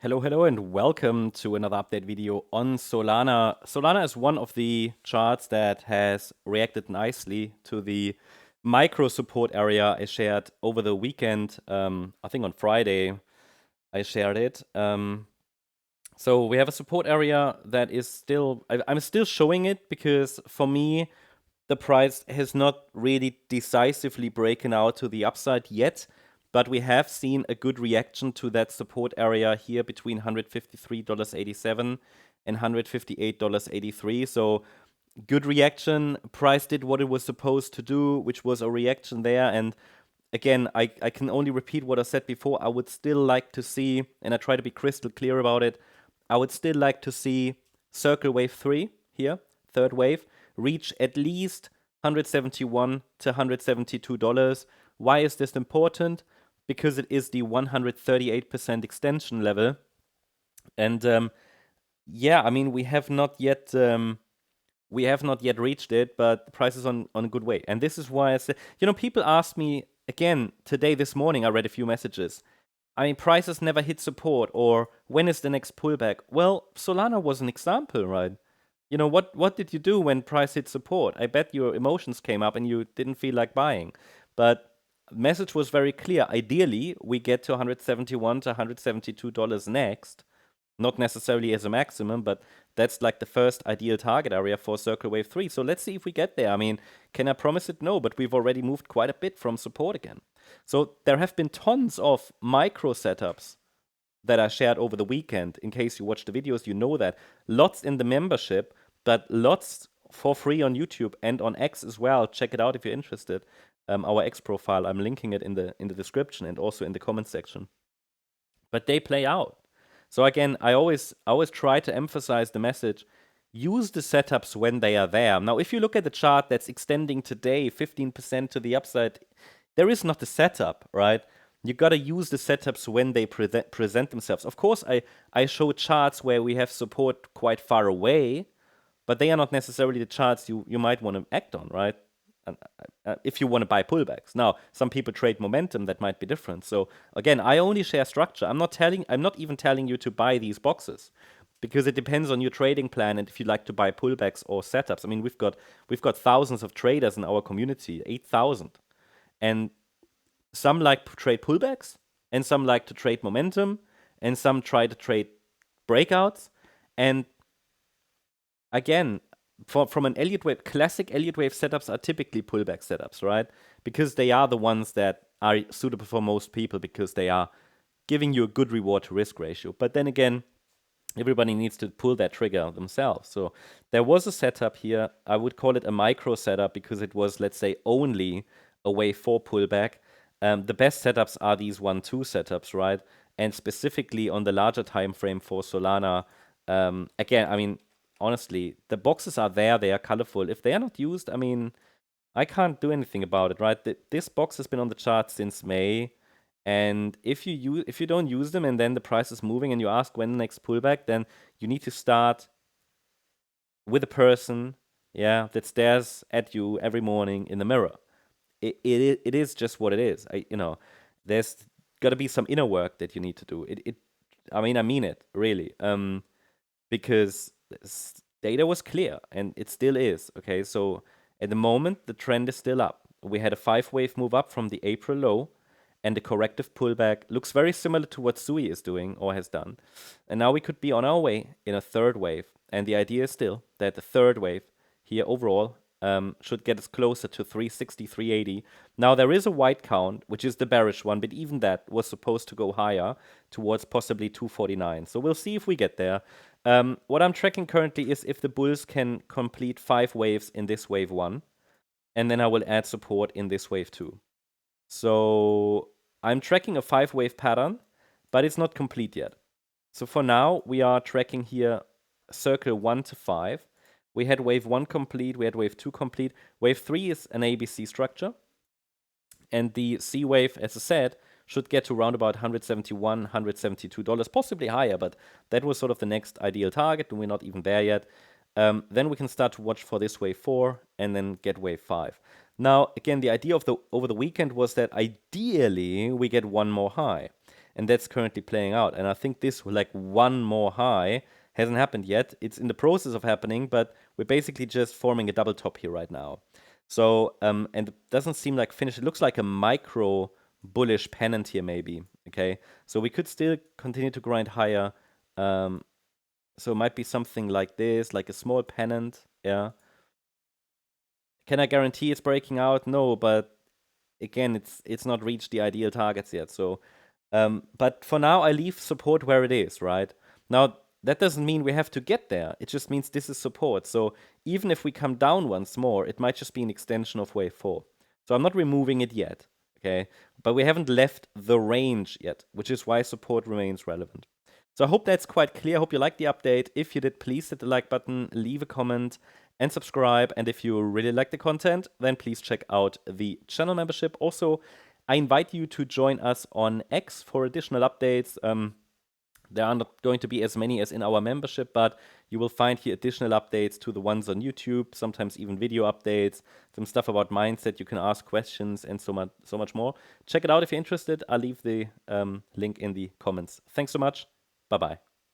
Hello, and welcome to another update video on Solana. Solana is one of the charts that has reacted nicely to the micro support area I shared over the weekend. I think on Friday I shared it. So we have a support area that is still, I'm still showing it because for me, the price has not really decisively broken out to the upside yet, but we have seen a good reaction to that support area here between $153.87 and $158.83. So good reaction. Price did what it was supposed to do, which was a reaction there. And again, I can only repeat what I said before. I would still like to see, and I try to be crystal clear about it, I would still like to see circle wave 3 here, third wave, reach at least $171 to $172. Why is this important? Because it is the 138% extension level. And yeah, I mean, we have not yet reached it, but the price is on a good way. And this is why I said, people ask me again today, this morning, I read a few messages. I mean, prices never hit support, or when is the next pullback? Well, Solana was an example, right? What did you do when price hit support? I bet your emotions came up and you didn't feel like buying. But message was very clear. Ideally, we get to $171 to $172 next. Not necessarily as a maximum, but that's like the first ideal target area for Circle Wave 3. So let's see if we get there. I mean, can I promise it? No, but we've already moved quite a bit from support again. So there have been tons of micro setups that I shared over the weekend. In case you watch the videos, you know that. Lots in the membership, but lots for free on YouTube and on X as well. Check it out if you're interested. Our X profile, I'm linking it in the description and also in the comment section. But they play out. So again, I always try to emphasize the message, use the setups when they are there. Now, if you look at the chart that's extending today 15% to the upside, there is not a setup, right? You got to use the setups when they present themselves. Of course, I show charts where we have support quite far away, but they are not necessarily the charts you might want to act on, right? If you want to buy pullbacks. Now, some people trade momentum, that might be different. So again, I only share structure. I'm not even telling you to buy these boxes, because it depends on your trading plan and if you like to buy pullbacks or setups. I mean, we've got thousands of traders in our community, 8,000. And some like to trade pullbacks, and some like to trade momentum, and some try to trade breakouts. And again, from an Elliott wave, classic Elliott wave setups are typically pullback setups, right? Because they are the ones that are suitable for most people, because they are giving you a good reward to risk ratio. But then again, everybody needs to pull that trigger themselves. So there was a setup here. I would call it a micro setup because it was, let's say, only a wave 4 pullback. The best setups are these 1-2 setups, right? And specifically on the larger time frame for Solana, again, I mean, honestly, the boxes are there, they are colorful. If they are not used, I mean, I can't do anything about it, right? This box has been on the chart since May, and if you don't use them and then the price is moving and you ask when the next pullback, then you need to start with a person, yeah, that stares at you every morning in the mirror. It is just what it is. There's got to be some inner work that you need to do. I mean it really, because data was clear and it still is. Okay, so at the moment the trend is still up. We had a 5-wave move up from the April low, and the corrective pullback looks very similar to what Sui is doing or has done. And now we could be on our way in a third wave. And the idea is still that the third wave here overall should get us closer to 360, 380. Now, there is a white count, which is the bearish one, but even that was supposed to go higher towards possibly 249. So we'll see if we get there. What I'm tracking currently is if the bulls can complete 5 waves in this wave 1, and then I will add support in this wave 2. So I'm tracking a 5-wave pattern, but it's not complete yet. So for now, we are tracking here circle 1 to 5. We had wave 1 complete, we had wave 2 complete. Wave 3 is an ABC structure. And the C wave, as I said, should get to around about $171, $172, possibly higher, but that was sort of the next ideal target, and we're not even there yet. Then we can start to watch for this wave 4 and then get wave 5. Now, again, the idea of over the weekend was that ideally we get one more high. and that's currently playing out. And I think this, like, one more high hasn't happened yet. It's in the process of happening, but we're basically just forming a double top here right now. So, and it doesn't seem like finished. It looks like a micro bullish pennant here, maybe. Okay, so we could still continue to grind higher. So it might be something like this, like a small pennant. Yeah. Can I guarantee it's breaking out? No, but again, it's not reached the ideal targets yet. So, but for now, I leave support where it is. Right now, that doesn't mean we have to get there. It just means this is support. So even if we come down once more, it might just be an extension of wave 4. So I'm not removing it yet. Okay, but we haven't left the range yet, which is why support remains relevant. So I hope that's quite clear. I hope you liked the update. If you did, please hit the like button, leave a comment, and subscribe. And if you really like the content, then please check out the channel membership. Also, I invite you to join us on X for additional updates. There are not going to be as many as in our membership, but you will find here additional updates to the ones on YouTube, sometimes even video updates, some stuff about mindset. You can ask questions and so much more. Check it out if you're interested. I'll leave the link in the comments. Thanks so much. Bye-bye.